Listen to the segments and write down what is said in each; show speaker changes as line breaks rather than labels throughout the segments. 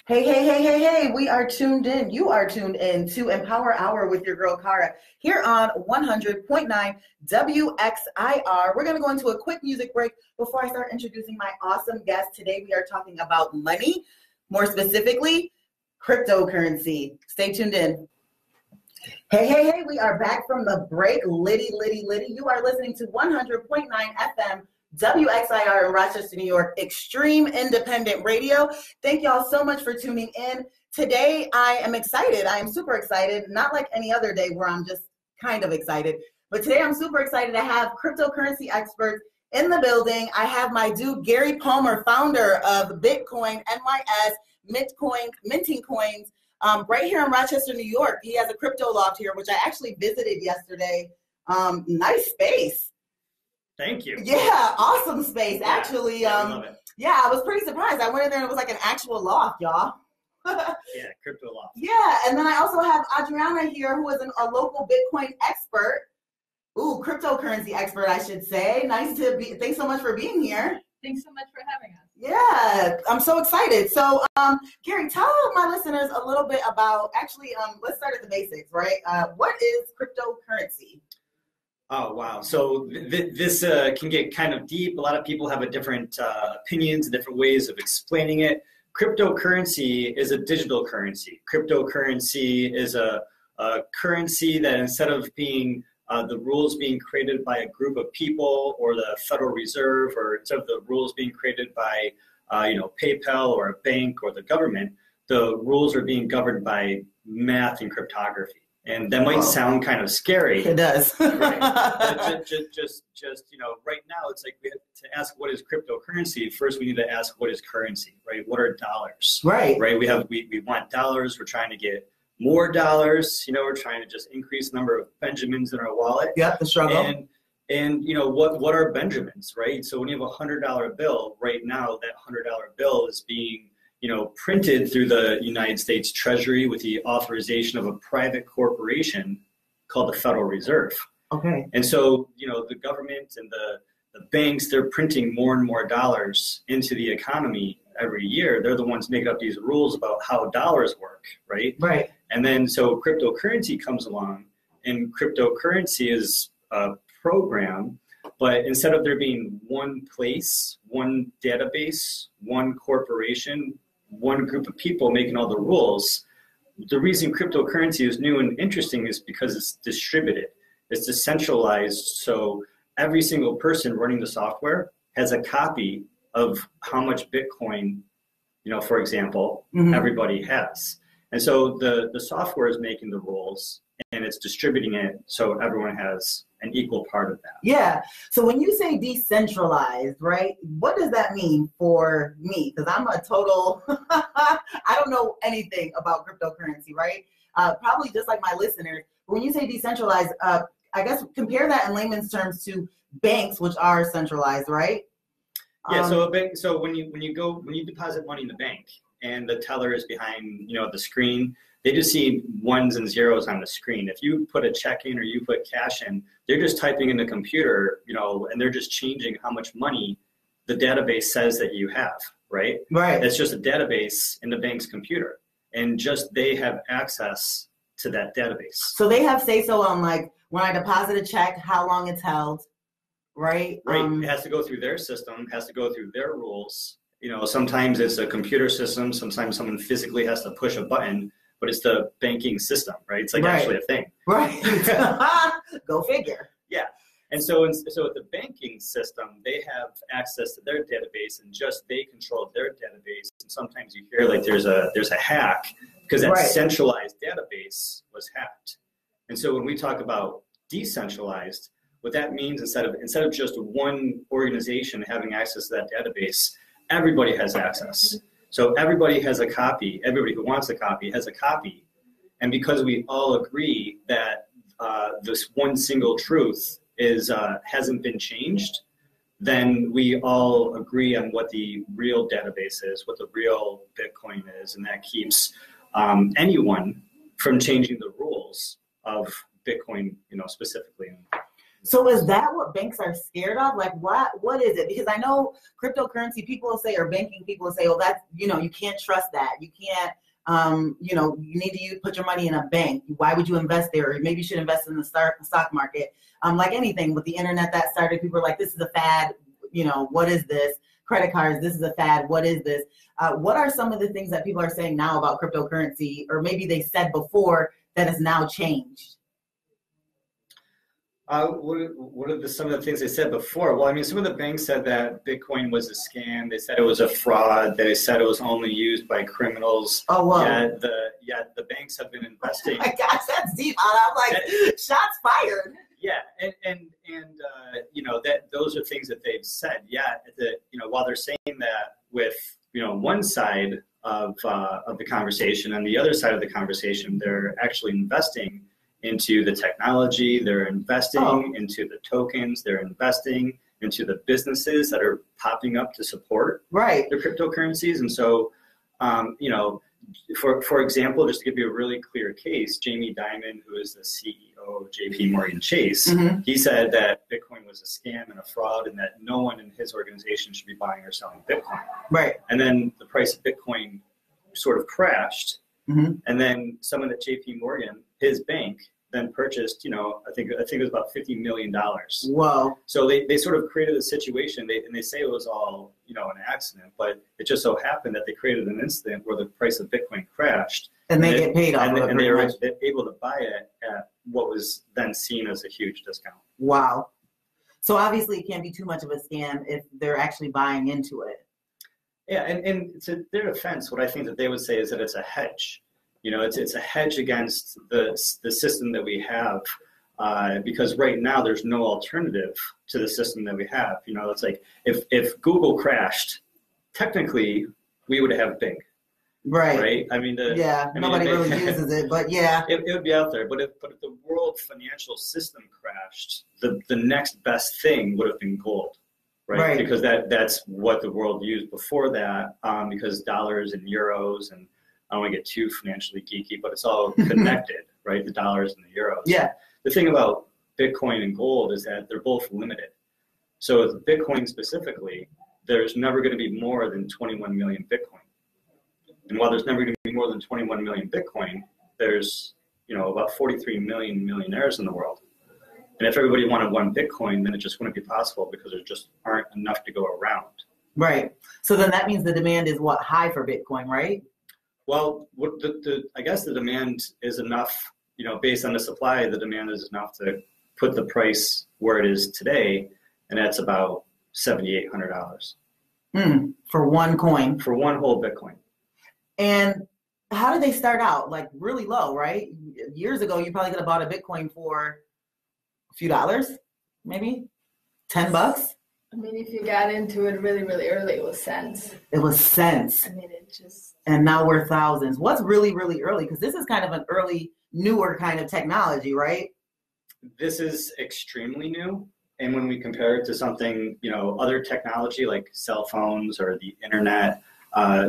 Hey, we are tuned in. You are tuned in to Empower Hour with your girl, Khara, here on 100.9 WXIR. We're going to go into a quick music break before I start introducing my awesome guest. Today, we are talking about money, more specifically, cryptocurrency. Stay tuned in. Hey, we are back from the break. Liddy. You are listening to 100.9 FM. WXIR in Rochester, New York, Extreme Independent Radio. Thank y'all so much for tuning in. Today, I am excited. I am super excited. Not like any other day where I'm just kind of excited. But today, I'm super excited to have cryptocurrency experts in the building. I have my dude, Gary Palmer, founder of Bitcoin-NYS, Minting Coins, right here in Rochester, New York. He has a crypto loft here, which I actually visited yesterday. Nice space.
Thank you.
Yeah, awesome space.
Yeah,
Actually,
I love it.
Yeah, I was pretty surprised. I went in there and it was like an actual loft, y'all.
Yeah, crypto loft.
Yeah, and then I also have Adriana here, who is a local Bitcoin expert. Ooh, cryptocurrency expert, I should say. Nice to be. Thanks so much for being here.
Thanks so much for having us.
Yeah, I'm so excited. So, Gary, tell my listeners a little bit about. Actually, let's start at the basics, right? What is cryptocurrency?
Oh, wow. So this can get kind of deep. A lot of people have a different opinions, different ways of explaining it. Cryptocurrency is a digital currency. Cryptocurrency is a currency that instead of being the rules being created by a group of people or the Federal Reserve, or instead of the rules being created by PayPal or a bank or the government, the rules are being governed by math and cryptography. And that might sound kind of scary.
It does.
Right. But just right now, it's like we have to ask what is cryptocurrency. First, we need to ask what is currency, right? What are dollars?
Right.
Right. We want dollars. We're trying to get more dollars. We're trying to just increase the number of Benjamins in our wallet.
Yep, the struggle.
And what are Benjamins, right? So when you have $100 bill right now, that $100 bill is being printed through the United States Treasury with the authorization of a private corporation called the Federal Reserve.
Okay.
And so, the government and the banks, they're printing more and more dollars into the economy every year. They're the ones making up these rules about how dollars work, right?
Right.
And then so cryptocurrency comes along, and cryptocurrency is a program. But instead of there being one place, one database, one corporation, one group of people making all the rules, the reason cryptocurrency is new and interesting is because it's distributed. It's decentralized, so every single person running the software has a copy of how much Bitcoin, for example, everybody has. And so the software is making the rules, and it's distributing it so everyone has an equal part of that.
Yeah. So when you say decentralized, right, what does that mean for me? Because I'm a total, I don't know anything about cryptocurrency, right? Probably just like my listeners. When you say decentralized, I guess compare that in layman's terms to banks, which are centralized, right?
Yeah. So when you deposit money in the bank and the teller is behind, the screen, they just see ones and zeros on the screen. If you put a check in or you put cash in, they're just typing in the computer, and they're just changing how much money the database says that you have, right?
Right.
It's just a database in the bank's computer, and just they have access to that database.
So they have say-so on like when I deposit a check, how long it's held, right?
Right. It has to go through their system, has to go through their rules. Sometimes it's a computer system. Sometimes someone physically has to push a button. But it's the banking system, right? It's like actually a thing.
Right. Go figure.
Yeah. And so at the banking system, they have access to their database, and just they control their database. And sometimes you hear like there's a hack because that centralized database was hacked. And so when we talk about decentralized, what that means instead of just one organization having access to that database, everybody has access. So everybody has a copy. Everybody who wants a copy has a copy. And because we all agree that this one single truth hasn't been changed, then we all agree on what the real database is, what the real Bitcoin is, and that keeps anyone from changing the rules of Bitcoin, specifically.
So is that what banks are scared of? Like, what is it? Because I know cryptocurrency, people will say, or banking people will say, oh, that's, you know, you can't trust that. You can't, you know, you need to put your money in a bank. Why would you invest there? Or maybe you should invest in the stock market. Like anything with the internet that started, people are like, this is a fad. You know, what is this? Credit cards, this is a fad. What is this? What are some of the things that people are saying now about cryptocurrency, or maybe they said before that has now changed?
What are some of the things they said before? Well, I mean, some of the banks said that Bitcoin was a scam. They said it was a fraud. They said it was only used by criminals.
Oh, wow.
Yet the banks have been investing.
Oh my gosh, that's deep. I'm like, shots fired.
Yeah, and you know, that those are things that they've said. Yeah, you know, while they're saying that with, you know, one side of the conversation, and the other side of the conversation, they're actually investing into the technology, they're investing into the tokens, they're investing into the businesses that are popping up to support the cryptocurrencies. And so, you know, for example, just to give you a really clear case, Jamie Dimon, who is the CEO of JP Morgan Chase, he said that Bitcoin was a scam and a fraud, and that no one in his organization should be buying or selling Bitcoin. Right. And then the price of Bitcoin sort of crashed. And then someone at JP Morgan, his bank, then purchased, you know, I think it was about $50 million. Wow. So they sort of created a situation, and they say it was all, you know, an accident, but it just so happened that they created an incident where the price of Bitcoin crashed. And they get paid off of it. And they were able to buy it at what was then seen as a huge discount.
Wow. So obviously it can't be too much of a scam if they're actually buying into it.
Yeah, and to their defense, what I think that they would say is that it's a hedge. You know, it's a hedge against the system that we have, because right now there's no alternative to the system that we have. You know, it's like if Google crashed, technically we would have Bing. Right. I mean, nobody really uses it, but yeah, it would be out there. But if the world financial system crashed, the next best thing would have been gold. Right. Because that's what the world used before that, because dollars and euros, and I don't want to get too financially geeky, but it's all connected, right? The dollars and the euros. Yeah. The thing about Bitcoin and gold is that they're both limited. So with Bitcoin specifically, there's never going to be more than 21 million Bitcoin. And while there's never going to be more than 21 million Bitcoin, there's, you know, about 43 million millionaires in the world. And if everybody wanted one Bitcoin, then it just wouldn't be possible because there just aren't enough to go around. Right. So then that means the demand is high for Bitcoin, right? Well, I guess the demand is enough, you know, based on the supply, the demand is enough to put the price where it is today, and that's about $7,800. For one coin? For one whole Bitcoin. And how did they start out? Like really low, right? Years ago, you probably could have bought a Bitcoin for a few dollars, maybe $10.
I mean, if you got into it really, really early, it was cents.
It was cents.
I mean, it just...
And now we're thousands. What's really, really early? Because this is kind of an early, newer kind of technology, right?
This is extremely new. And when we compare it to something, you know, other technology like cell phones or the internet,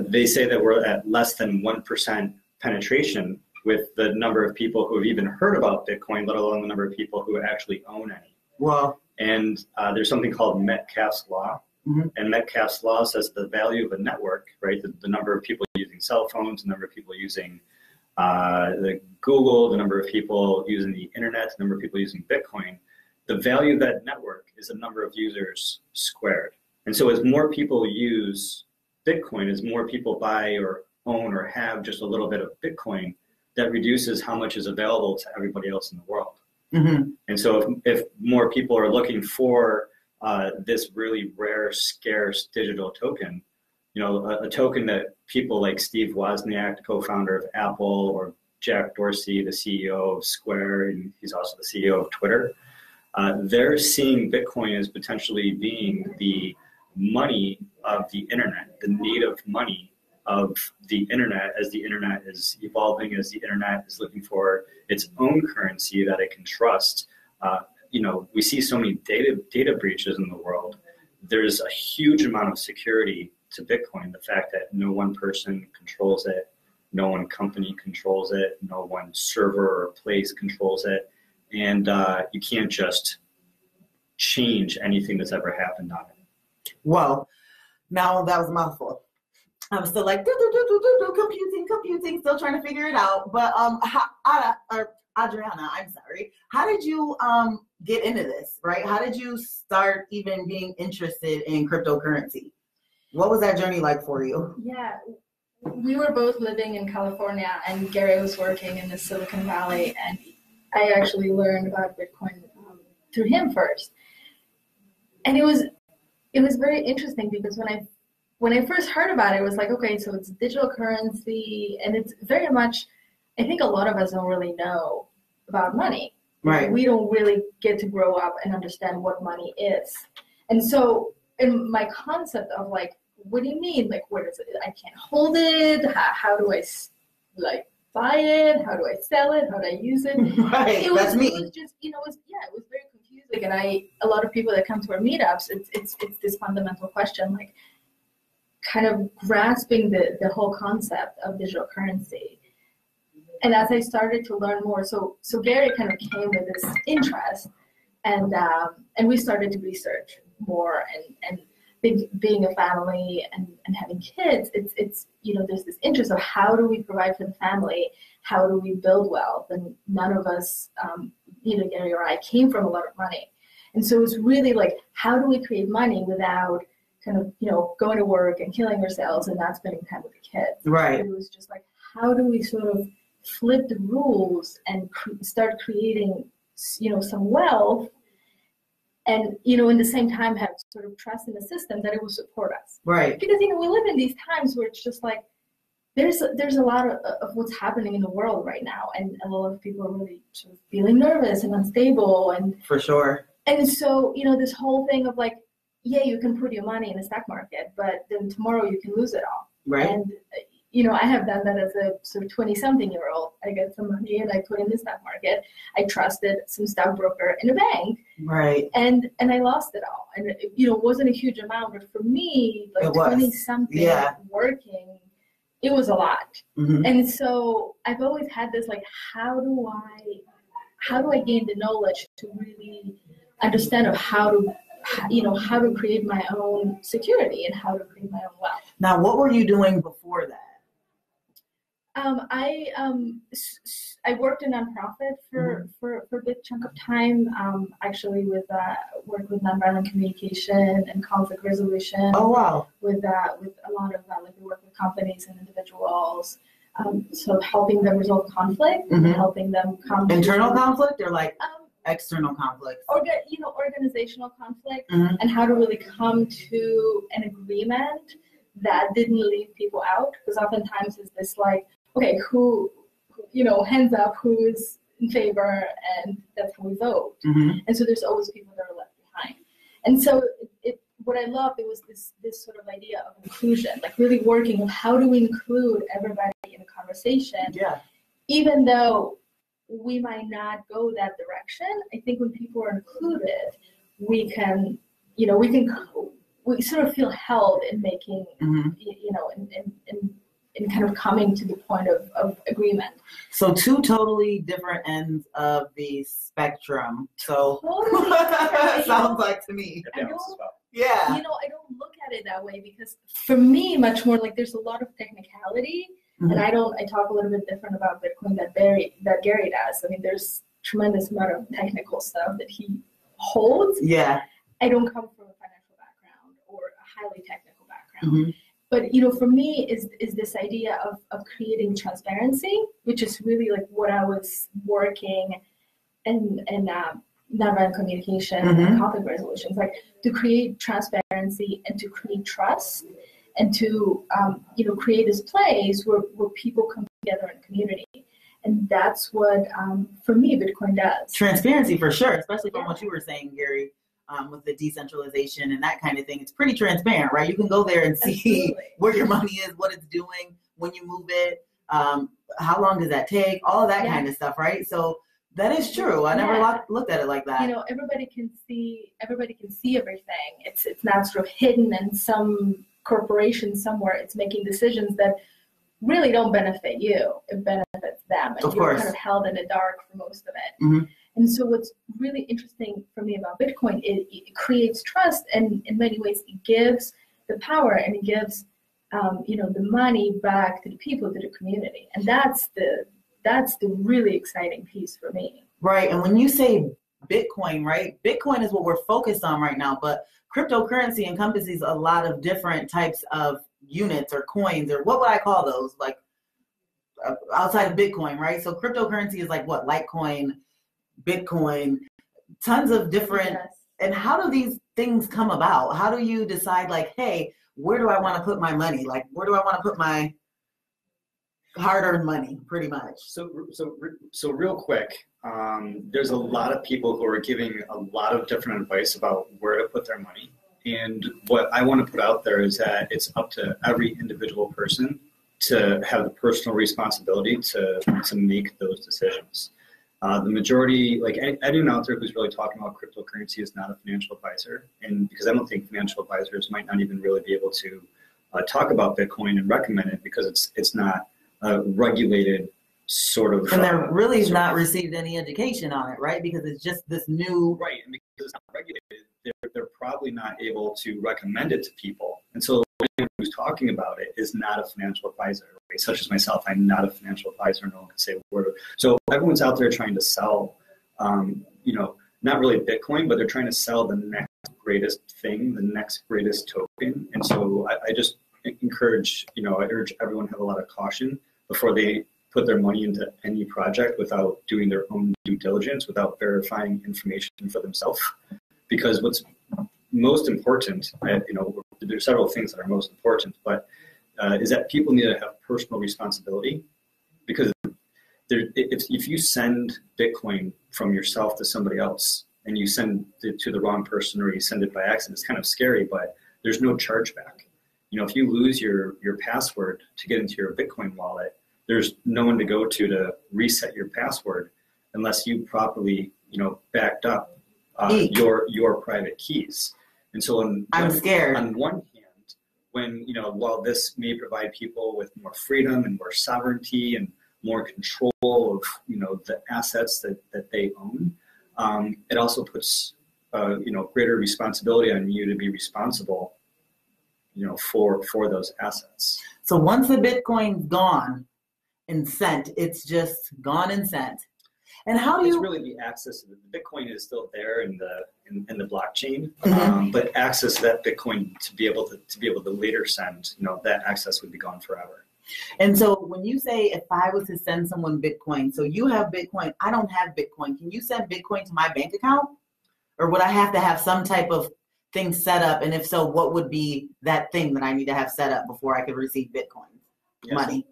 they say that we're at less than 1% penetration with the number of people who have even heard about Bitcoin, let alone the number of people who actually own any.
Wow.
And there's something called Metcalfe's Law. And Metcalfe's Law says the value of a network, right, the number of people using cell phones, the number of people using the Google, the number of people using the internet, the number of people using Bitcoin, the value of that network is the number of users squared. And so as more people use Bitcoin, as more people buy or own or have just a little bit of Bitcoin, that reduces how much is available to everybody else in the world. And so if more people are looking for this really rare, scarce digital token, you know, a token that people like Steve Wozniak, the co-founder of Apple, or Jack Dorsey, the CEO of Square, and he's also the CEO of Twitter, they're seeing Bitcoin as potentially being the money of the internet, the native money of the internet, as the internet is evolving, as the internet is looking for its own currency that it can trust. You know, we see so many data breaches in the world. There's a huge amount of security to Bitcoin. The fact that no one person controls it, no one company controls it, no one server or place controls it, and you can't just change anything that's ever happened on it.
Well, now that was a mouthful. I'm still like, computing, still trying to figure it out. But Adriana, I'm sorry. How did you get into this, right? How did you start even being interested in cryptocurrency? What was that journey like for you?
Yeah, we were both living in California, and Gary was working in the Silicon Valley, and I actually learned about Bitcoin through him first. And it was very interesting because when I first heard about it, it was like, okay, so it's digital currency, and it's very much, I think a lot of us don't really know about money.
Right.
We don't really get to grow up and understand what money is. And so in my concept of like, what do you mean? Like, what is it? I can't hold it. How do I like buy it? How do I sell it? How do I use it?
Right, that's me.
It was just, it was very confusing. And a lot of people that come to our meetups, it's this fundamental question, like kind of grasping the whole concept of digital currency. And as I started to learn more, so Gary kind of came with this interest, and we started to research more, and being a family and having kids, it's there's this interest of how do we provide for the family, how do we build wealth, and none of us, neither Gary or I, came from a lot of money, and so it's really like, how do we create money without kind of going to work and killing ourselves and not spending time with the kids?
Right.
It was just like, how do we sort of flip the rules and start creating some wealth, and in the same time have sort of trust in the system that it will support us.
Right.
Because we live in these times where it's just like there's a lot of what's happening in the world right now, and a lot of people are really sort of feeling nervous and unstable, and
for sure.
And so this whole thing of like, yeah, you can put your money in the stock market, but then tomorrow you can lose it all.
Right.
And I have done that as a sort of 20-something-year-old. I get some money and I put in the stock market. I trusted some stockbroker in a bank.
Right.
And I lost it all. And it wasn't a huge amount, but for me, like 20-something working, it was a lot.
Mm-hmm.
And so I've always had this like, how do I gain the knowledge to really understand of how to create my own security and how to create my own wealth.
Now, what were you doing before that?
I worked in nonprofit for a big chunk of time. Actually, worked with nonviolent communication and conflict resolution.
Oh wow!
With a lot of we work with companies and individuals, so helping them resolve conflict, and helping them come
internal conflict or like external conflict.
Organizational conflict, and how to really come to an agreement that didn't leave people out, because oftentimes it's this like, okay, who hands up, who's in favor, and that's how we vote. And so there's always people that are left behind. And so what I loved, it was this sort of idea of inclusion, like really working on how do we include everybody in a conversation. Yeah. Even though we might not go that direction, I think when people are included, we can, we sort of feel held in making, in kind of coming to the point of agreement. So
two totally different ends of the spectrum. So
totally
sounds like to me.
Yeah. I don't look at it that way, because for me, much more like there's a lot of technicality, and I talk a little bit different about Bitcoin that Gary does. I mean, there's tremendous amount of technical stuff that he holds.
Yeah.
I don't come from a financial background or a highly technical background. But, for me is this idea of creating transparency, which is really like what I was working in nonviolent communication and conflict resolutions, like to create transparency and to create trust and to, create this place where people come together in community. And that's what, for me, Bitcoin does.
Transparency for sure, especially from what you were saying, Gary. With the decentralization and that kind of thing, it's pretty transparent, right? You can go there and see where your money is, what it's doing, when you move it, how long does that take, all of that kind of stuff, right? So that is true. I never looked at it like that.
Everybody can see everything. It's not sort of hidden in some corporation somewhere. It's making decisions that really don't benefit you. It benefits them, and you're kind of held in the dark for most of it. And so what's really interesting for me about Bitcoin is it creates trust, and in many ways it gives the power and it gives the money back to the people, to the community. And that's the really exciting piece for me.
Right. And when you say Bitcoin, right? Bitcoin is what we're focused on right now, but cryptocurrency encompasses a lot of different types of units or coins, or what would I call those? Like outside of Bitcoin, right? So cryptocurrency is like what? Litecoin, Bitcoin, tons of different. Yes. And how do these things come about? How do you decide, like, hey, where do I want to put my money? Like, where do I want to put my hard-earned money, pretty much?
So real quick, there's a lot of people who are giving a lot of different advice about where to put their money. And what I want to put out there is that it's up to every individual person to have the personal responsibility to make those decisions. The majority, like anyone out there who's really talking about cryptocurrency, is not a financial advisor. And because I don't think financial advisors might not even really be able to talk about Bitcoin and recommend it, because it's not a regulated sort of.
And they're really not received any education on it, right? Because it's just this new.
Right, and because it's not regulated, they're probably not able to recommend it to people. And so anyone who's talking about it is not a financial advisor, right? Such as myself, I'm not a financial advisor. No one can say a word. So everyone's out there trying to sell, not really Bitcoin, but they're trying to sell the next greatest thing, the next greatest token. And so I just encourage, I urge everyone to have a lot of caution before they put their money into any project without doing their own due diligence, without verifying information for themselves. Because what's most important, there's several things that are most important, but is that people need to have personal responsibility. Because if you send Bitcoin from yourself to somebody else and you send it to the wrong person, or you send it by accident, it's kind of scary, but there's no chargeback. If you lose your password to get into your Bitcoin wallet, there's no one to go to reset your password unless you properly, backed up your private keys. And so
I'm scared.
On one hand, when, while this may provide people with more freedom and more sovereignty and more control of, the assets that they own, it also puts, greater responsibility on you to be responsible, for those assets.
So once the Bitcoin's gone and sent, it's just gone and sent. And how do you?
It's really the access. The Bitcoin is still there in the blockchain,
mm-hmm.
But access to that Bitcoin to be able to later send, that access would be gone forever.
And so when you say, if I was to send someone Bitcoin, so you have Bitcoin, I don't have Bitcoin. Can you send Bitcoin to my bank account, or would I have to have some type of thing set up? And if so, what would be that thing that I need to have set up before I could receive Bitcoin money?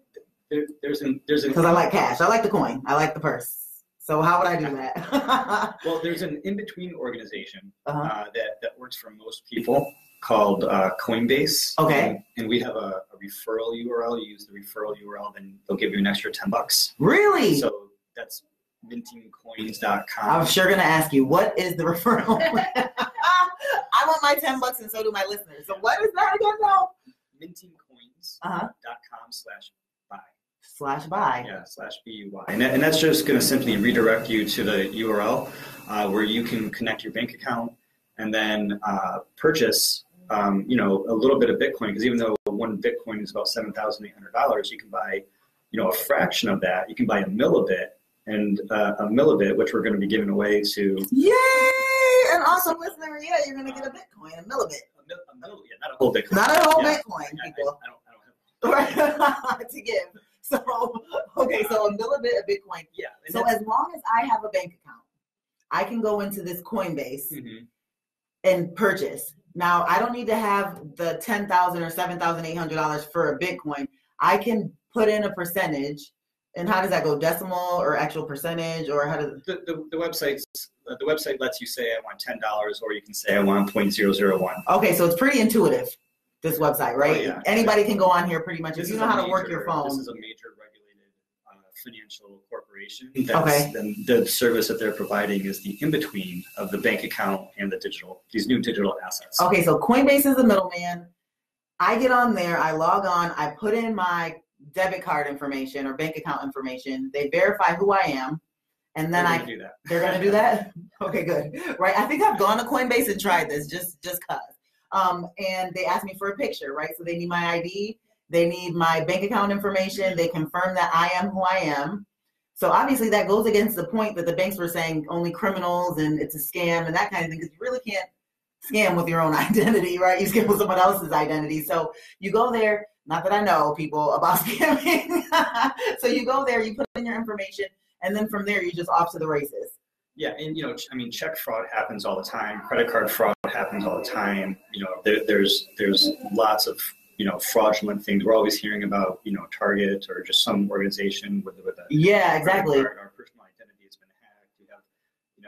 There's
because I like cash. I like the coin. I like the purse. So how would I do that?
Well, there's an in-between organization that works for most people called Coinbase.
Okay.
And we have a referral URL. You use the referral URL, then they'll give you an extra $10.
Really?
So that's mintingcoins.com.
I was sure going to ask you, what is the referral? I want my $10 and so do my listeners. So what is that again now?
mintingcoins.com/buy.
/buy.
Yeah, /BUY. And that's just going to simply redirect you to the URL where you can connect your bank account and then purchase, a little bit of Bitcoin. Because even though one Bitcoin is about $7,800, you can buy, a fraction of that. You can buy a millibit, and a millibit, which we're going to be giving away to.
Yay! And also, listener, you're going to get a Bitcoin, a millibit.
Not a whole Bitcoin.
Not a whole Bitcoin, people.
I don't have
to give. So, okay, so a millibit of Bitcoin.
Yeah.
So as long as I have a bank account, I can go into this Coinbase
mm-hmm.
and purchase. Now, I don't need to have the $10,000 or $7,800 for a Bitcoin. I can put in a percentage. And how does that go? Decimal or actual percentage, or how does
the website lets you say I want $10, or you can say I want 0.001.
Okay, so it's pretty intuitive. This website, right?
Oh, yeah.
Anybody can go on here pretty much. If you know how to work your phone.
This is a major regulated financial corporation. The service that they're providing is the in-between of the bank account and these new digital assets.
Okay, so Coinbase is the middleman. I get on there, I log on, I put in my debit card information or bank account information. They verify who I am. And then
they're gonna do that.
They're going to do that? Okay, good. Right. I think I've gone to Coinbase and tried this just cause. And they asked me for a picture, right? So they need my ID. They need my bank account information. They confirm that I am who I am. So obviously that goes against the point that the banks were saying only criminals and it's a scam and that kind of thing, because you really can't scam with your own identity, right? You scam with someone else's identity. So you go there, not that I know people about scamming. So you go there, you put in your information, and then from there you're just off to the races.
Yeah, and I mean, check fraud happens all the time. Credit card fraud happens all the time. There's lots of fraudulent things. We're always hearing about Target or just some organization with a
yeah, exactly.
Our personal identity has been hacked. You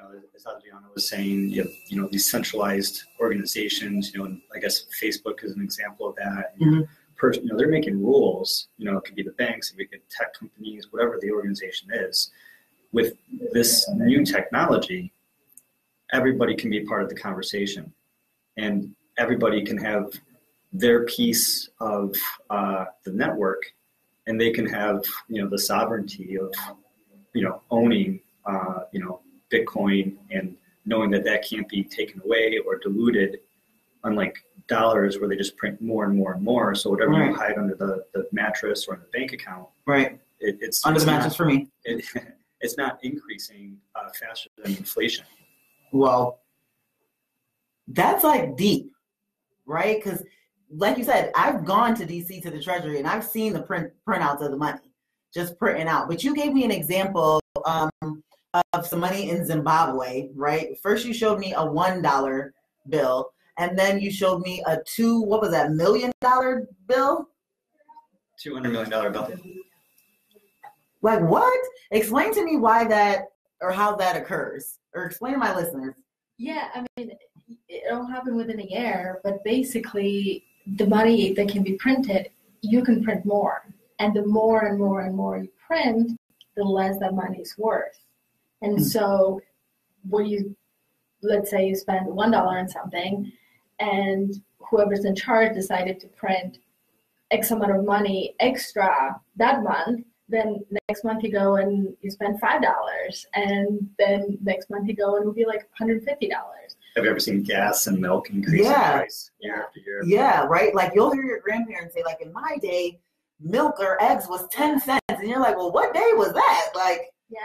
have as Adriana was saying, you have these centralized organizations. And I guess Facebook is an example of that. Mm-hmm. They're making rules. It could be the banks, it could be tech companies, whatever the organization is. With this new technology, everybody can be part of the conversation, and everybody can have their piece of the network, and they can have the sovereignty of owning Bitcoin and knowing that can't be taken away or diluted, unlike dollars where they just print more and more and more. So whatever you hide under the mattress or in the bank account,
right?
It's
under the mattress for me.
It's not increasing faster than inflation.
Well, that's like deep, right? Because like you said, I've gone to DC to the Treasury and I've seen the printouts of the money, just printing out. But you gave me an example of some money in Zimbabwe, right? First you showed me a $1 bill, and then you showed me a $1 million bill?
$200 million bill.
Like what? Explain to me why that, or how that occurs, or explain to my listeners.
Yeah, I mean, it all happened within a year, but basically the money that can be printed, you can print more. And the more and more and more you print, the less that money is worth. And so when let's say you spend $1 on something, and whoever's in charge decided to print X amount of money extra that month, then next month you go and you spend $5, and then next month you go and it'll be like $150.
Have you ever seen gas and milk increase in price year after year?
Yeah, right? Like you'll hear your grandparents say, like, in my day, milk or eggs was 10 cents. And you're like, well, what day was that? Like, yeah.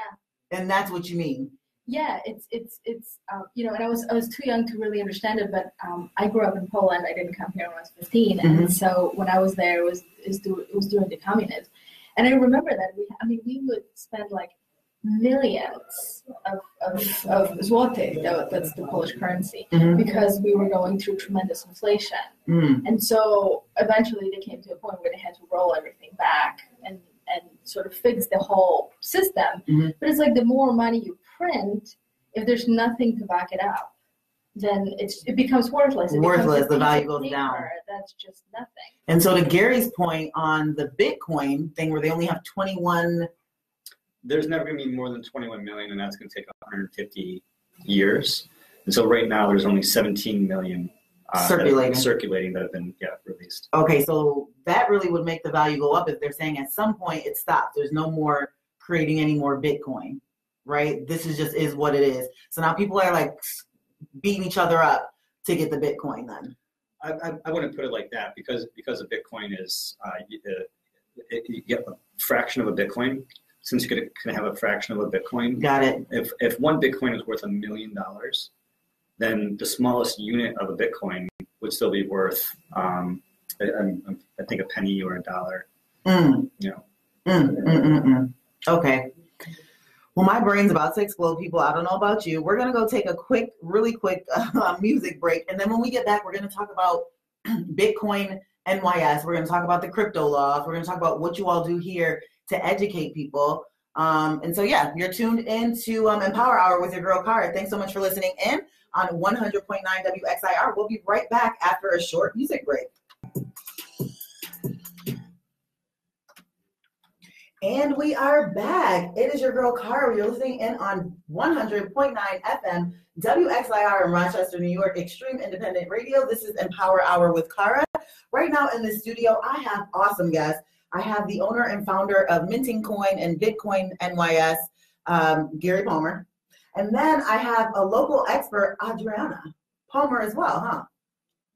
And that's what you mean.
Yeah, it's and I was too young to really understand it, but I grew up in Poland. I didn't come here when I was 15. And so when I was there, it was during the communism. And I remember that we would spend like millions of zloty, that's the Polish currency, because we were going through tremendous inflation. And so eventually they came to a point where they had to roll everything back and sort of fix the whole system. But it's like the more money you print, if there's nothing to back it up, then it becomes worthless.
The value goes down.
That's just nothing.
And so to Gary's point on the Bitcoin thing where they only have 21...
There's never going to be more than 21 million, and that's going to take 150 years. And so right now there's only 17 million circulating that have been released. Okay, so that really would make the value go up if they're saying at some point it stops. There's no more creating any more Bitcoin, right? This is what it is. So now people are like beating each other up to get the Bitcoin then. I wouldn't put it like that because a Bitcoin is you get a fraction of a Bitcoin. Since you're going to have a fraction of a Bitcoin.
Got it.
If one Bitcoin is worth $1 million, then the smallest unit of a Bitcoin would still be worth, I think, a penny or $1.
Okay. Well, my brain's about to explode, people. I don't know about you. We're going to go take a really quick music break. And then when we get back, we're going to talk about Bitcoin NYS. We're going to talk about the crypto laws. We're going to talk about what you all do here to educate people. And so, you're tuned in to Empower Hour with your girl, Khara. Thanks so much for listening in on 100.9 WXIR. We'll be right back after a short music break. And we are back. It is your girl, Khara. You're listening in on 100.9 FM, WXIR in Rochester, New York, Extreme Independent Radio. This is Empower Hour with Khara. Right now in the studio, I have awesome guests. I have the owner and founder of Minting Coin and Bitcoin NYS, Gary Palmer. And then I have a local expert, Adriana Palmer as well, huh?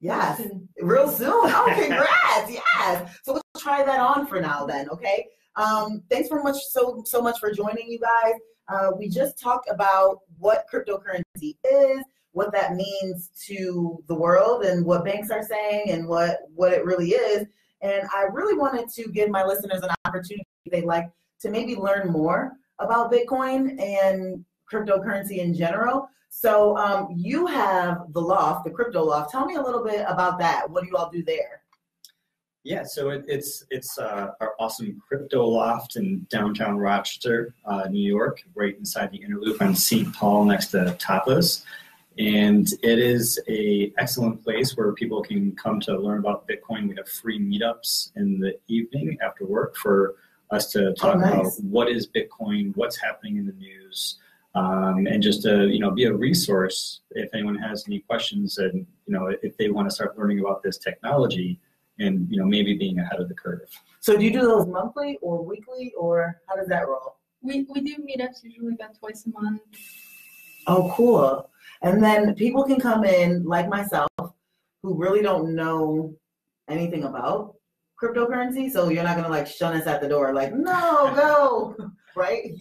Yes, real soon. Oh, congrats. Yes. So we'll try that on for now then, okay? Thanks so much for joining, you guys. We just talked about what cryptocurrency is, what that means to the world and what banks are saying and what it really is. And I really wanted to give my listeners an opportunity if they'd like to maybe learn more about Bitcoin and cryptocurrency in general. So you have the Loft, the Crypto Loft. Tell me a little bit about that. What do you all do there?
Yeah, so it's our awesome Crypto Loft in downtown Rochester, New York, right inside the Inner Loop on St. Paul next to Tapas. And it is an excellent place where people can come to learn about Bitcoin. We have free meetups in the evening after work for us to talk about what is Bitcoin, what's happening in the news, and just to be a resource if anyone has any questions and if they want to start learning about this technology and maybe being ahead of the curve.
So do you do those monthly or weekly, or how does that roll?
We do meetups usually about twice a month.
Oh, cool. And then people can come in like myself who really don't know anything about cryptocurrency. So you're not going to shun us at the door like, no, go, right?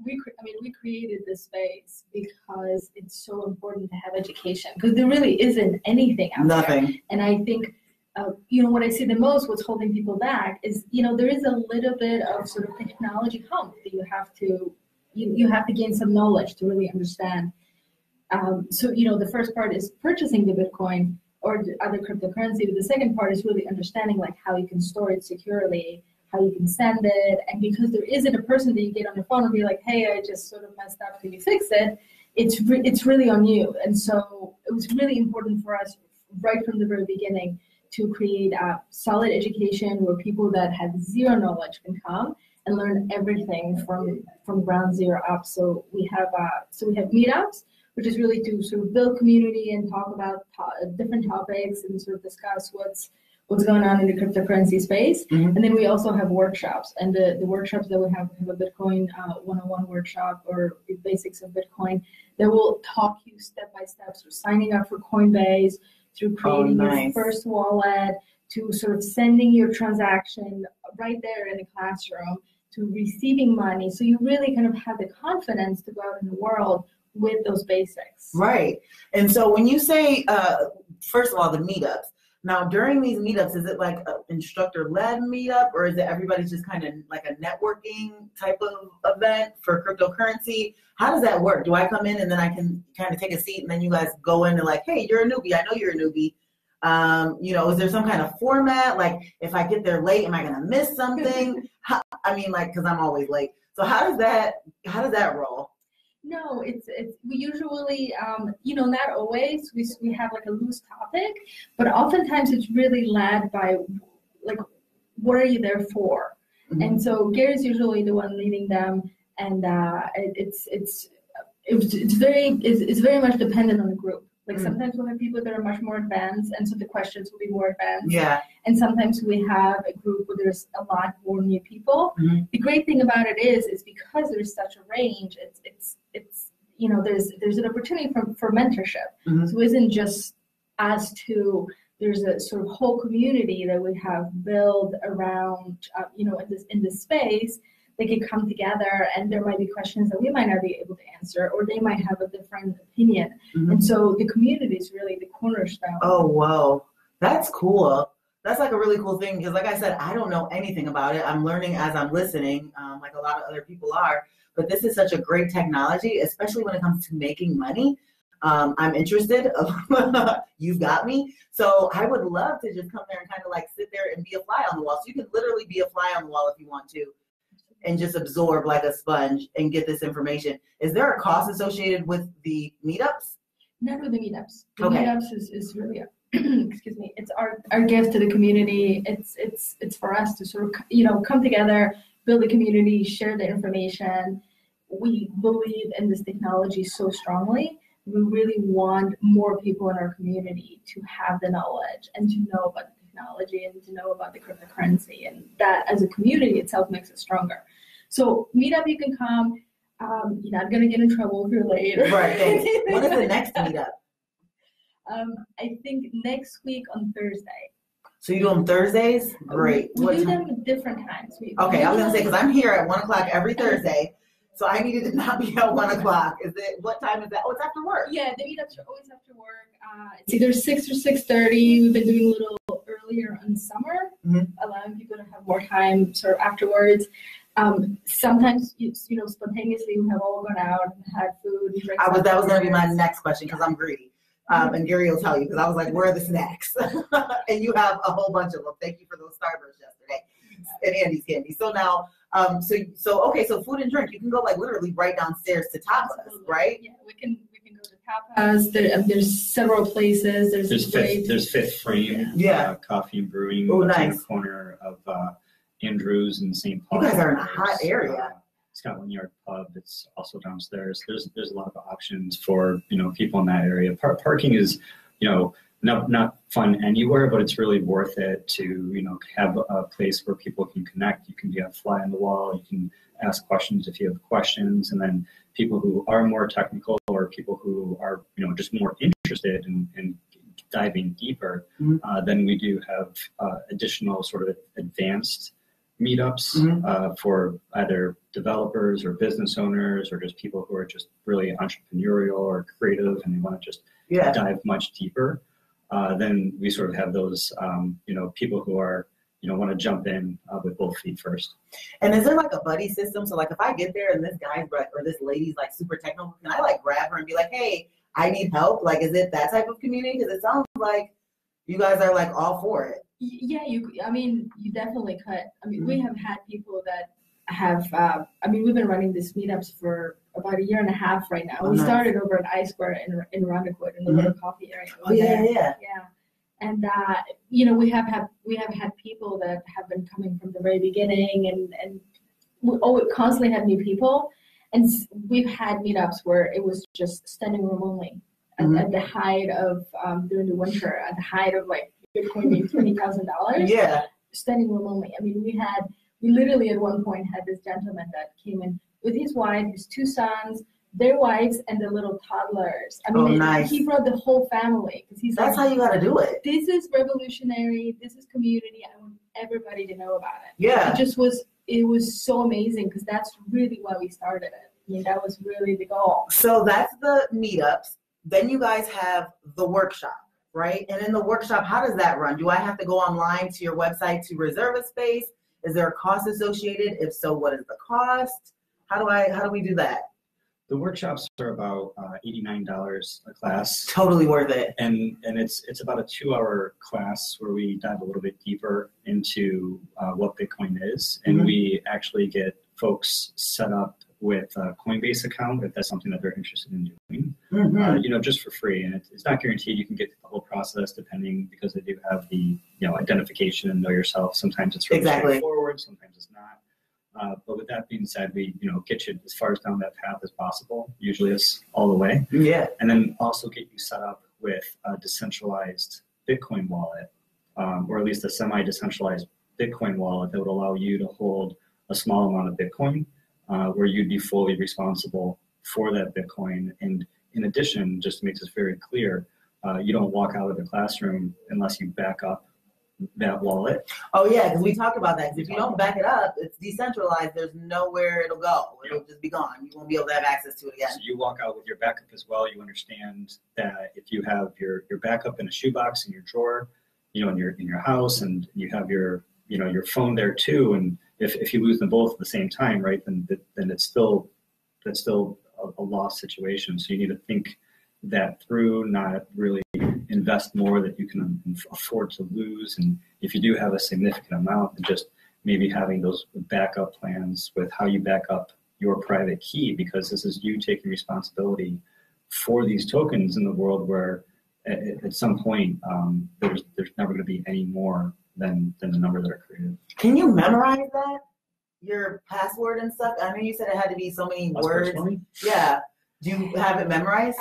We created this space because it's so important to have education because there really isn't anything out there. And I think, what I see the most, what's holding people back is, there is a little bit of sort of technology hump that you have to gain some knowledge to really understand. So the first part is purchasing the Bitcoin or the other cryptocurrency, but the second part is really understanding how you can store it securely, how you can send it, and because there isn't a person that you get on the phone and be like, hey, I just sort of messed up, can you fix it? It's really on you. And so it was really important for us right from the very beginning to create a solid education where people that have zero knowledge can come and learn everything from ground zero up. So we have meetups, which is really to sort of build community and talk about different topics and sort of discuss what's going on in the cryptocurrency space. Mm-hmm. And then we also have workshops. And the workshops that we have a Bitcoin 101 workshop or the basics of Bitcoin that will talk you step by step through signing up for Coinbase, through creating your first wallet, to sort of sending your transaction right there in the classroom, to receiving money. So you really kind of have the confidence to go out in the world with those basics.
Right. And so when you say, first of all, the meetups, now during these meetups, is it like an instructor-led meetup or is it everybody's just kind of like a networking type of event for cryptocurrency? How does that work? Do I come in and then I can kind of take a seat and then you guys go in and like, hey, you're a newbie. I know you're a newbie. Is there some kind of format? Like if I get there late, am I going to miss something? Because I'm always late. So how does that roll?
No, we usually, not always. We have like a loose topic, but oftentimes it's really led by like, what are you there for? Mm-hmm. And so Gary's usually the one leading them, and it's very much dependent on the group. Like sometimes we'll have people that are much more advanced, and so the questions will be more advanced. Yeah. And sometimes we have a group where there's a lot more new people. Mm-hmm. The great thing about it is because there's such a range. It's there's an opportunity for mentorship. Mm-hmm. So it isn't just us two. There's a sort of whole community that we have built around in this space. They can come together and there might be questions that we might not be able to answer or they might have a different opinion. Mm-hmm. And so the community is really the cornerstone.
Oh, wow. That's cool. That's like a really cool thing because like I said, I don't know anything about it. I'm learning as I'm listening, like a lot of other people are. But this is such a great technology, especially when it comes to making money. I'm interested. You've got me. So I would love to just come there and kind of like sit there and be a fly on the wall. So you can literally be a fly on the wall if you want to. And just absorb like a sponge and get this information. Is there a cost associated with the meetups?
Not with the meetups. The meetups is really, excuse me, it's our gift to the community. It's for us to sort of, come together, build a community, share the information. We believe in this technology so strongly. We really want more people in our community to have the knowledge and to know about the technology and to know about the cryptocurrency, and that as a community itself makes it stronger. So meetup, you can come. You're not gonna get in trouble if you're late.
Right. Thanks. When is the next meetup?
I think next week on Thursday.
So you do them Thursdays? Great.
We do them at different times.
Okay, I was gonna say because I'm here at 1 o'clock every Thursday, so I needed to not be at 1 o'clock. What time is that? Oh, it's after work.
Yeah, the meetups are always after work. It's either 6 or 6:30. We've been doing a little earlier in summer, allowing people to have more time sort of afterwards. Sometimes, spontaneously we have all gone out and had food. And
that was gonna be my next question because I'm greedy. And Gary will tell you because I was like, where are the snacks? And you have a whole bunch of them. Thank you for those Starbursts yesterday and Andy's candy. So now, so food and drink, you can go like literally right downstairs to tapas, right?
Yeah, we can go to tapas. There's several places.
There's Fifth Frame, coffee and brewing.
Oh, nice.
In the corner of Andrews and St. Paul.
You guys are in a hot area.
Scotland Yard Pub. It's also downstairs. There's a lot of options for people in that area. Parking is not fun anywhere, but it's really worth it to have a place where people can connect. You can be a fly on the wall. You can ask questions if you have questions, and then people who are more technical or people who are just more interested in diving deeper. Then we do have additional sort of advanced meetups for either developers or business owners or just people who are just really entrepreneurial or creative and they want to just dive much deeper. Then we sort of have those people who are want to jump in with both feet first.
And is there like a buddy system? So like if I get there and this guy's or this lady's like super technical, can I like grab her and be like, hey, I need help? Like, is it that type of community? Because it sounds like you guys are like all for it.
Yeah, you definitely could. We have had people that have, we've been running these meetups for about 1.5 years right now. We started over at WXIR in Roundacourt in the little coffee area.
Yeah.
And we have had people that have been coming from the very beginning, and we constantly have new people. And we've had meetups where it was just standing room only at the height of during the winter, at the height of like Bitcoin being $20,000.
Yeah.
Standing room only. We literally at one point had this gentleman that came in with his wife, his 2 sons, their wives, and the little toddlers.
Nice.
He brought the whole family because he's
that's how you got to do it.
This is revolutionary. This is community. I want everybody to know about it.
Yeah.
It was so amazing because that's really why we started it. That was really the goal.
So that's the meetups. Then you guys have the workshop, right? And in the workshop, how does that run? Do I have to go online to your website to reserve a space? Is there a cost associated? If so, what is the cost? How do we do that?
The workshops are about $89 a class.
Totally worth it.
And it's about a 2-hour class where we dive a little bit deeper into what Bitcoin is. And we actually get folks set up with a Coinbase account if that's something that they're interested in doing, just for free. And it's not guaranteed you can get the whole process depending because they do have the identification and know yourself. Sometimes it's really straightforward, sometimes it's not. But with that being said, we get you as far as down that path as possible. Usually it's all the way.
Yeah.
And then also get you set up with a decentralized Bitcoin wallet, or at least a semi-decentralized Bitcoin wallet that would allow you to hold a small amount of Bitcoin, where you'd be fully responsible for that Bitcoin. And in addition, just to make this very clear, you don't walk out of the classroom unless you back up that wallet.
Oh yeah, because we talked about that. Because if you don't back it up, it's decentralized. There's nowhere it'll go. It'll just be gone. You won't be able to have access to it again.
So you walk out with your backup as well. You understand that if you have your backup in a shoebox in your drawer, in your house, and you have your phone there too, and if you lose them both at the same time, right, then that's still a lost situation. So you need to think that through, not really invest more that you can afford to lose. And if you do have a significant amount, then just maybe having those backup plans with how you back up your private key, because this is you taking responsibility for these tokens in the world where at some point there's never going to be any more than the number that are created.
Can you memorize that? Your password and stuff? I mean, you said it had to be so many words.
Personally?
Yeah. Do you have it memorized?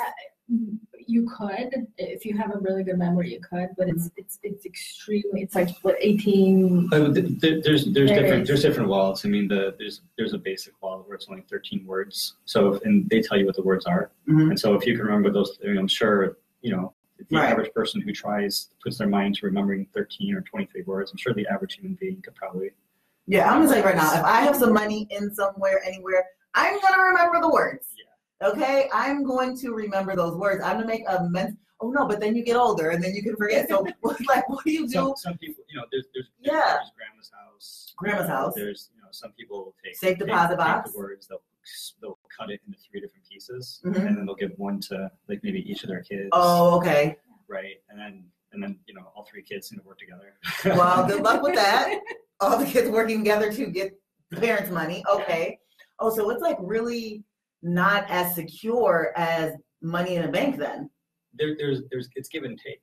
You could, if you have a really good memory, you could, but it's extremely. It's like what 18.
There's different wallets. I mean, there's a basic wallet where it's only 13 words. So and they tell you what the words are, and so if you can remember those, I'm sure the average person who puts their mind to remembering 13 or 23 words. I'm sure the average human being could probably.
Yeah, I'm gonna say right now, if I have some money in somewhere, anywhere, I'm gonna remember the words. Yeah. Okay, I'm going to remember those words. I'm gonna make a oh no, but then you get older and then you can forget. So like, what do you do?
Some people, there's grandma's house.
Grandma's house.
There's some people take
safe deposit box.
The words, they'll cut it into 3 different pieces, and then they'll give one to like maybe each of their kids.
Oh, okay.
Right, and then all 3 kids seem to work together.
Well, good luck with that. All the kids working together to get the parents' money. Okay. Oh, so it's like really not as secure as money in a bank then.
There's it's give and take,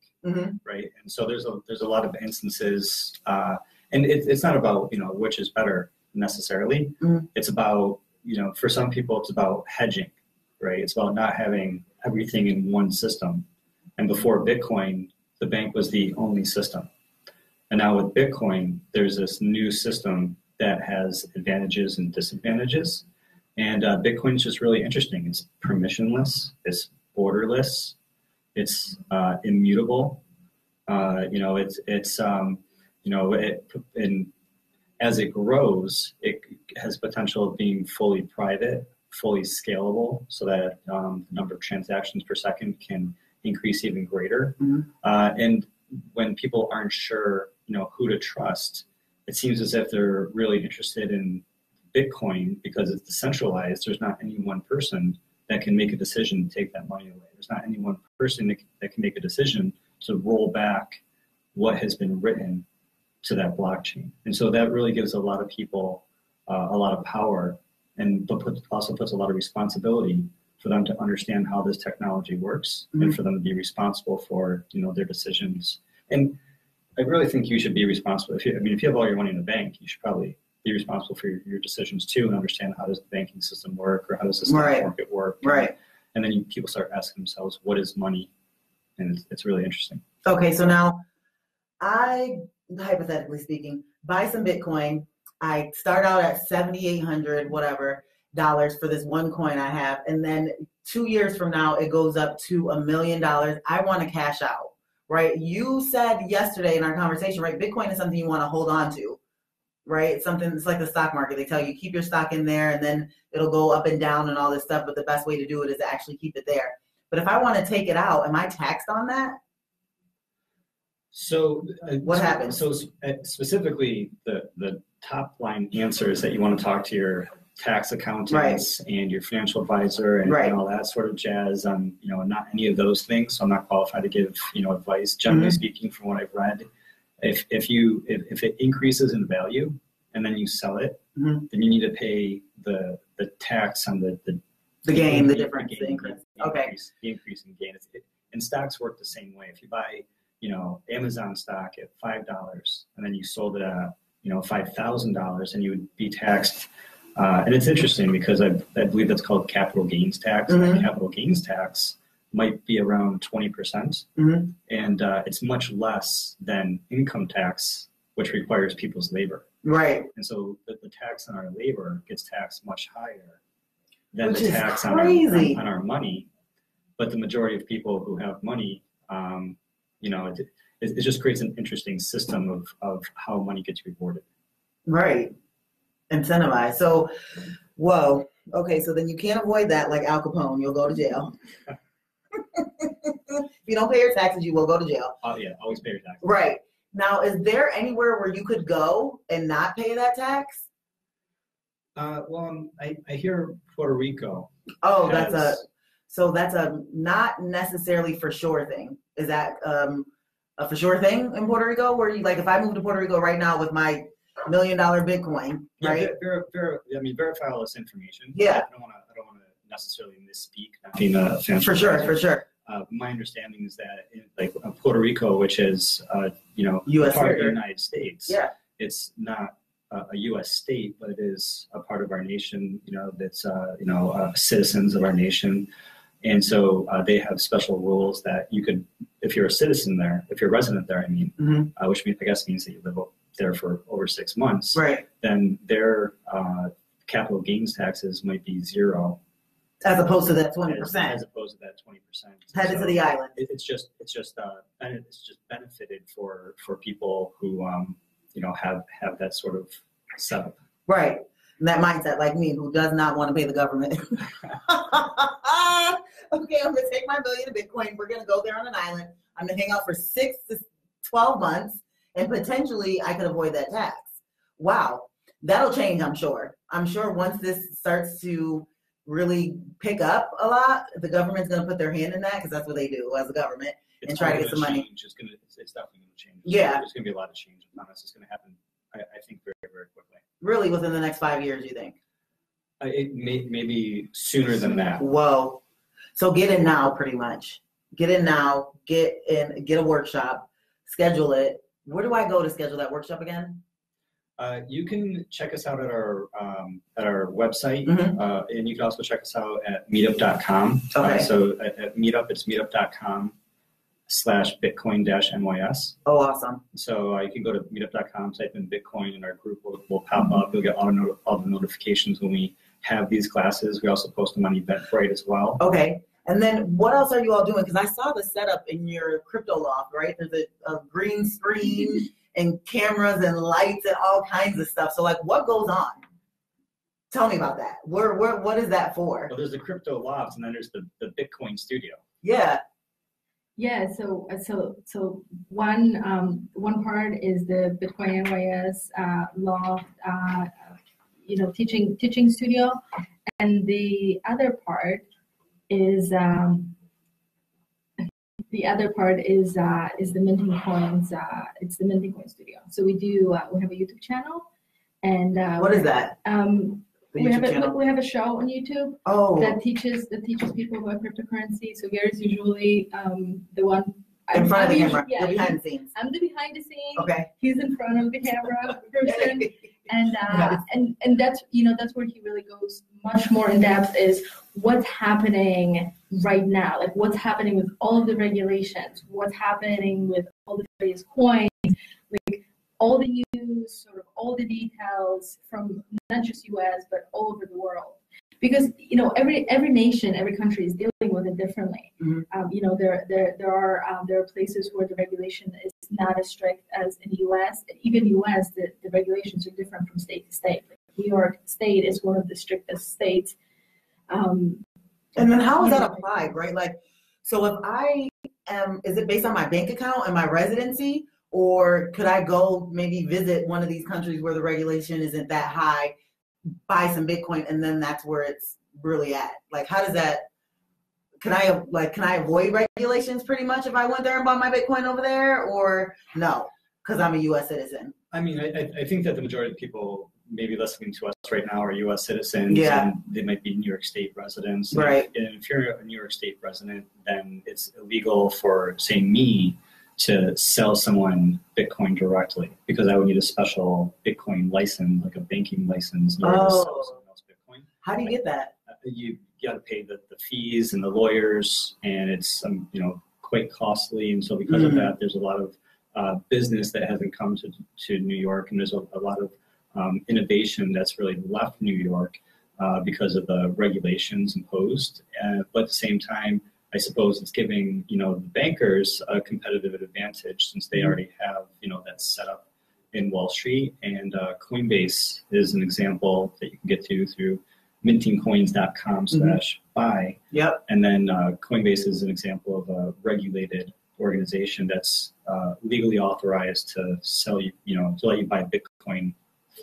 right? And so there's a lot of instances, and it's not about which is better necessarily. It's about for some people it's about hedging, right? It's about not having everything in one system. And before Bitcoin, the bank was the only system. And now with Bitcoin, there's this new system that has advantages and disadvantages. And Bitcoin is just really interesting. It's permissionless. It's borderless. It's immutable. And as it grows, it has potential of being fully private, fully scalable, so that the number of transactions per second can increase even greater. And when people aren't sure, who to trust, it seems as if they're really interested in Bitcoin because it's decentralized. There's not any one person that can make a decision to take that money away. There's not any one person that can make a decision to roll back what has been written to that blockchain. And so that really gives a lot of people a lot of power, but also puts a lot of responsibility for them to understand how this technology works and for them to be responsible for their decisions. And I really think you should be responsible. If you have all your money in the bank, you should probably be responsible for your decisions too, and understand how does the banking system work, or how does the stock market work.
Right.
And then people start asking themselves, what is money? And it's really interesting.
Okay, so now I, hypothetically speaking, buy some Bitcoin. I start out at $7,800 whatever dollars for this one coin I have, and then 2 years from now it goes up to $1 million. I want to cash out, right? You said yesterday in our conversation, right? Bitcoin is something you want to hold on to, right? It's like the stock market. They tell you keep your stock in there, and then it'll go up and down and all this stuff. But the best way to do it is to actually keep it there. But if I want to take it out, am I taxed on that?
So
what happens?
So specifically, the top line answer is that you want to talk to your tax accountants and your financial advisor and all that sort of jazz. Not any of those things. So I'm not qualified to give advice. Generally speaking, from what I've read, if it increases in value and then you sell it, then you need to pay the tax on the
gain, the difference, the increase.
The increase in gain. And stocks work the same way. If you buy Amazon stock at $5 and then you sold it at $5,000, and you would be taxed. And it's interesting because I believe that's called capital gains tax. And capital gains tax might be around 20%, and it's much less than income tax, which requires people's labor. Right. And so the tax on our labor gets taxed much higher than the tax on our money. But the majority of people who have money, it just creates an interesting system of how money gets rewarded. Right.
Incentivized. So, whoa. Okay, so then you can't avoid that like Al Capone. You'll go to jail. If you don't pay your taxes, you will go to jail.
Oh, yeah. Always pay your taxes.
Right. Now, is there anywhere where you could go and not pay that tax?
I hear Puerto Rico.
Oh, that's a not necessarily for sure thing. Is that a for sure thing in Puerto Rico? Where you, like, if I move to Puerto Rico right now with my $1 million Bitcoin, right?
Verify all this information.
Yeah.
I don't want to necessarily misspeak. Not being a fan.
For sure.
My understanding is that in Puerto Rico, which is
U.S.
part of the United States.
Yeah.
It's not a U.S. state, but it is a part of our nation. That's citizens of our nation. And so they have special rules that you could, if you're a citizen there, if you're a resident there, I mean, which I guess means that you live there for over 6 months,
right?
Then their capital gains taxes might be 0.
As opposed to that 20%.
As opposed to that 20%.
Headed to the island.
It's just benefited for people who have that sort of setup.
Right. And that mindset, like me, who does not want to pay the government. Okay, I'm gonna take my $1 million of Bitcoin. We're gonna go there on an island. I'm gonna hang out for 6 to 12 months, and potentially I could avoid that tax. Wow, that'll change. I'm sure once this starts to really pick up a lot, the government's going to put their hand in that, because that's what they do as a government, and try to get some money.
It's definitely going to change.
Yeah.
There's going to be a lot of change on us. It's going to happen, I think, very, very quickly.
Really, within the next 5 years, you think?
Maybe sooner than that.
Whoa. So get in now, pretty much. Get in now, get a workshop, schedule it. Where do I go to schedule that workshop again?
You can check us out at our website, and you can also check us out at meetup.com.
Okay.
So at Meetup, it's meetup.com/Bitcoin-NYS.
Oh, awesome.
So you can go to meetup.com, type in Bitcoin, and our group will pop up. You'll get all the notifications when we have these classes. We also post them on Eventbrite as well.
Okay. And then what else are you all doing? Because I saw the setup in your crypto loft, right? There's a green screen and cameras and lights and all kinds of stuff. So, like, what goes on? Tell me about that. What is that for?
Well, there's the crypto loft, and then there's the Bitcoin studio.
Yeah.
Yeah. So one part is the Bitcoin-NYS loft, teaching studio, and the other part is the minting coins. It's the minting coin studio. So we have a YouTube channel, and
what is that?
We have a show on YouTube that teaches people about cryptocurrency. So Gary's usually the one
in front of the camera.
Yeah,
behind the scenes.
I'm the behind the scenes.
Okay.
He's in front of the camera person, and that's that's where he really goes much more in depth, is what's happening right now, like what's happening with all of the regulations, what's happening with all the various coins, like all the news, sort of all the details from not just US but all over the world. Because every nation, every country is dealing with it differently. There are places where the regulation is not as strict as in the US. Even US, the regulations are different from state to state. Like New York State is one of the strictest states.
And then how is that applied, right? Like, so if is it based on my bank account and my residency, or could I go maybe visit one of these countries where the regulation isn't that high, buy some Bitcoin, and then that's where it's really at? Like, how does that, can I avoid regulations pretty much if I went there and bought my Bitcoin over there, or no, because I'm a U.S. citizen?
I mean, I think that the majority of people maybe listening to us right now are U.S. citizens, and they might be New York State residents.
Right.
And if you're a New York State resident, then it's illegal for, say, me to sell someone Bitcoin directly, because I would need a special Bitcoin license, like a banking license, in order to sell someone else Bitcoin.
How do you get that?
You got to pay the fees and the lawyers, and it's quite costly. And so because of that, there's a lot of business that hasn't come to New York, and there's a lot of innovation that's really left New York because of the regulations imposed. But at the same time, I suppose it's giving the bankers a competitive advantage, since they already have that set up in Wall Street. And Coinbase is an example that you can get to through mintingcoins.com/buy.
Yep.
And then Coinbase is an example of a regulated organization that's legally authorized to sell you, to let you buy Bitcoin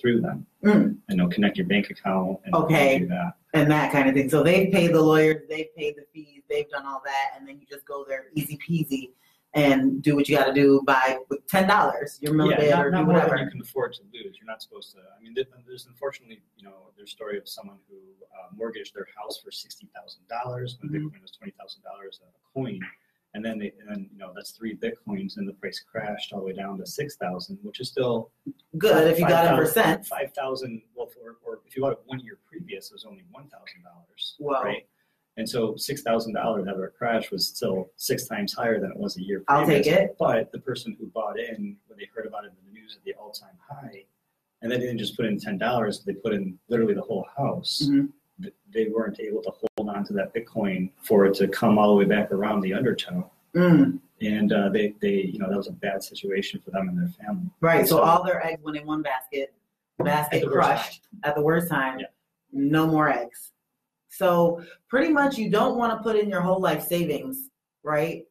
through them, and they'll connect your bank account and do that.
And that kind of thing. So they've paid the lawyers, they've paid the fees, they've done all that, and then you just go there easy peasy and do what you got to do with $10, your millibit, or
not
do whatever.
More than you can afford to lose. You're not supposed to. I mean, there's unfortunately, there's a story of someone who mortgaged their house for $60,000 when Bitcoin was $20,000 a coin. And then that's 3 Bitcoins, and the price crashed all the way down to 6,000, which is still
good if you got it for
5,000. Well, or if you got it 1 year previous, it was only $1,000.
Wow.
Right? And so $6,000 after a crash was still 6 times higher than it was a year previous.
I'll take it.
But the person who bought in, when they heard about it in the news at the all-time high, and they didn't just put in $10, they put in literally the whole house. Mm-hmm. They weren't able to hold on to that Bitcoin for it to come all the way back around the undertow. Mm. And they, that was a bad situation for them and their family.
Right. So all their eggs went in one basket crushed at the worst time. Yeah. No more eggs. So pretty much you don't want to put in your whole life savings, right,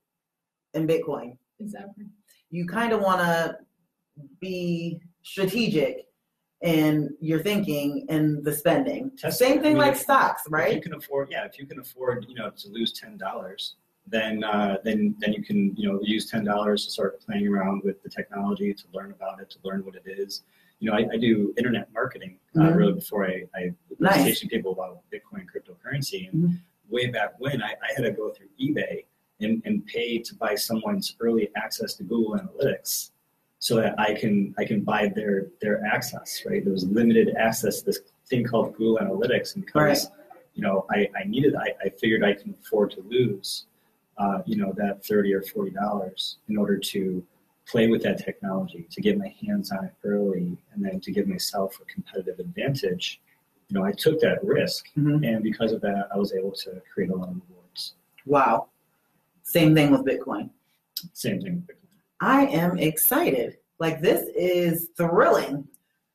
in Bitcoin.
Exactly. You
kind of want to be strategic in your thinking and the spending. Same thing like stocks, right?
If you can afford, to lose $10, then you can, use $10 to start playing around with the technology, to learn about it, to learn what it is. I do internet marketing really before I was teaching people about Bitcoin cryptocurrency. And way back when, I had to go through eBay and pay to buy someone's early access to Google Analytics so that I can buy their access, right? There was limited access to this thing called Google Analytics. And because, I figured I can afford to lose, that $30 or $40 in order to play with that technology, to get my hands on it early, and then to give myself a competitive advantage. I took that risk, and because of that, I was able to create a lot of rewards.
Wow. Same thing with Bitcoin.
Same thing with Bitcoin.
I am excited. Like, this is thrilling,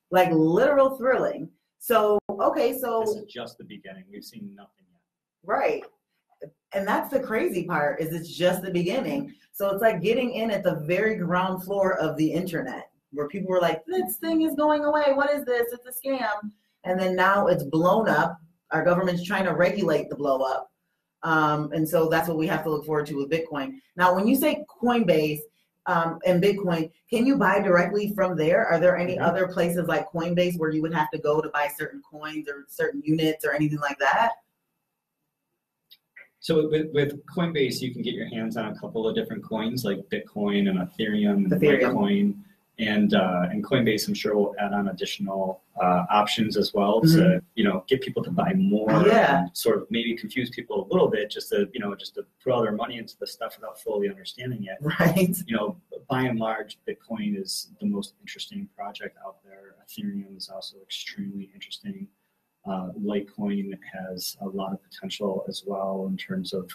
like literal thrilling. So, okay, so.
This is just the beginning. We've seen nothing yet.
Right. And that's the crazy part, is it's just the beginning. So it's like getting in at the very ground floor of the internet, where people were like, this thing is going away. What is this? It's a scam. And then now it's blown up. Our government's trying to regulate the blow up. And so that's what we have to look forward to with Bitcoin. Now, when you say Coinbase and Bitcoin, can you buy directly from there? Are there any other places like Coinbase where you would have to go to buy certain coins or certain units or anything like that?
So with Coinbase, you can get your hands on a couple of different coins like Bitcoin and Ethereum and Litecoin. And Coinbase, I'm sure, will add on additional options as well to, get people to buy more and sort of maybe confuse people a little bit just to put all their money into the stuff without fully understanding it.
Right.
By and large, Bitcoin is the most interesting project out there. Ethereum is also extremely interesting. Litecoin has a lot of potential as well in terms of,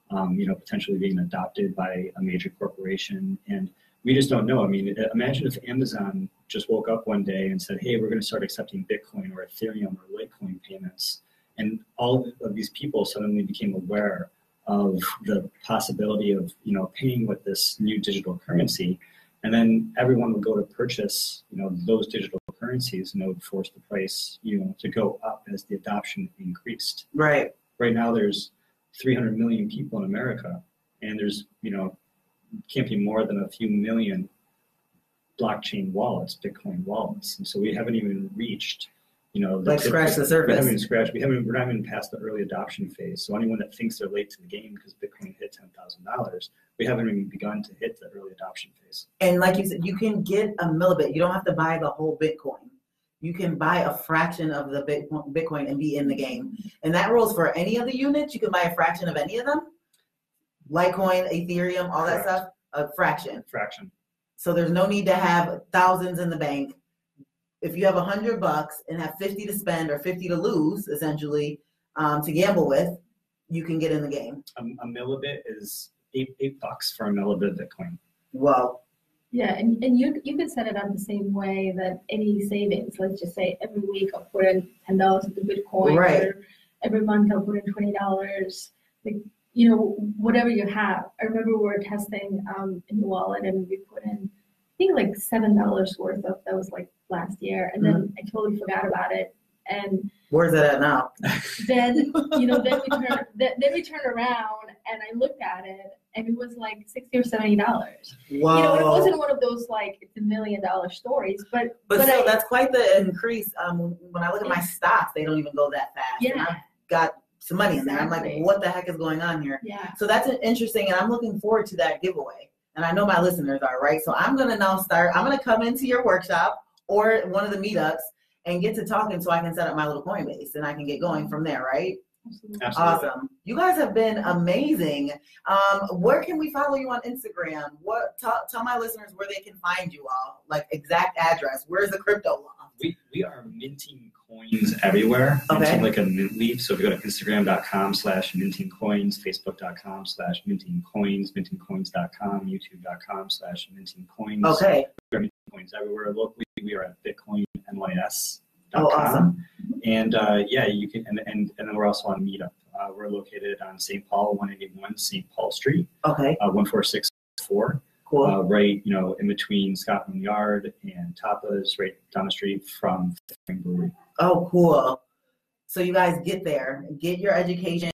potentially being adopted by a major corporation. And we just don't know. I mean, imagine if Amazon just woke up one day and said, hey, we're going to start accepting Bitcoin or Ethereum or Litecoin payments. And all of these people suddenly became aware of the possibility of, paying with this new digital currency. And then everyone would go to purchase, those digital currencies, and it would force the price, to go up as the adoption increased.
Right.
Right now, there's 300 million people in America, and there's, can't be more than a few million blockchain wallets, Bitcoin wallets. And so we haven't even reached,
scratch the surface.
We're not even past the early adoption phase. So anyone that thinks they're late to the game because Bitcoin hit $10,000, we haven't even begun to hit the early adoption phase.
And like you said, you can get a millibit. You don't have to buy the whole Bitcoin. You can buy a fraction of the Bitcoin and be in the game. And that rules for any of the units. You can buy a fraction of any of them. Litecoin, Ethereum, all that stuff, a fraction. So there's no need to have thousands in the bank. If you have $100 and have 50 to spend or 50 to lose, essentially, to gamble with, you can get in the game.
A millibit is $8 for a millibit Bitcoin.
Wow.
Yeah, and you could set it up the same way that any savings. Let's just say every week I'll put in $10 into Bitcoin, or every month I'll put in $20. Whatever you have. I remember we were testing in the wallet, and we put in, I think, like $7 worth of, that was like last year, and then I totally forgot about it. And
where's it at now?
Then we turned around and I looked at it, and it was like $60 or $70.
Wow.
It wasn't one of those like it's $1 million stories, but
still, that's quite the increase. When I look at my stocks, they don't even go that fast.
Yeah.
And I've got some money in there. I'm like, what the heck is going on here?
Yeah.
So that's interesting, and I'm looking forward to that giveaway. And I know my listeners are, right? So I'm going to come into your workshop or one of the meetups and get to talking so I can set up my little Coinbase and I can get going from there, right?
Absolutely.
Awesome. You guys have been amazing. Where can we follow you on Instagram? Tell my listeners where they can find you all, like exact address. Where's the crypto loft?
We are minting coins everywhere.
Okay.
Minting like a mint leaf. So if you go to Instagram.com/mintingcoins, Facebook.com/mintingcoins, mintingcoins.com, YouTube.com/mintingcoins.
Okay.
We are minting coins everywhere. Locally, we are at Bitcoin-NYS.com.
Oh, awesome.
And you can, and then we're also on Meetup. We're located on St. Paul, 181 St. Paul Street.
Okay.
1464.
Cool.
Right, in between Scotland Yard and Tapas, right down the street from the brewery.
Oh, cool. So you guys get there, get your education.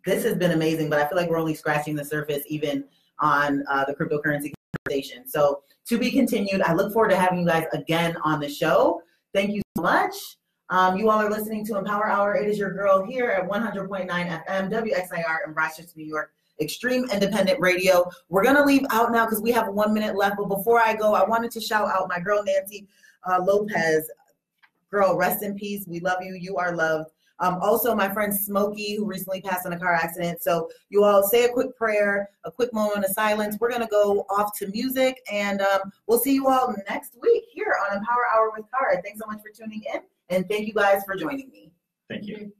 This has been amazing, but I feel like we're only scratching the surface even on the cryptocurrency conversation. So to be continued. I look forward to having you guys again on the show. Thank you so much. You all are listening to Empower Hour. It is your girl here at 100.9 FM, WXIR in Rochester, New York. Extreme Independent Radio. We're going to leave out now because we have 1 minute left. But before I go, I wanted to shout out my girl, Nancy Lopez. Girl, rest in peace. We love you. You are loved. Also, my friend Smokey, who recently passed in a car accident. So you all say a quick prayer, a quick moment of silence. We're going to go off to music, and we'll see you all next week here on Empower Hour with Khara. Thanks so much for tuning in, and thank you guys for joining me.
Thank you.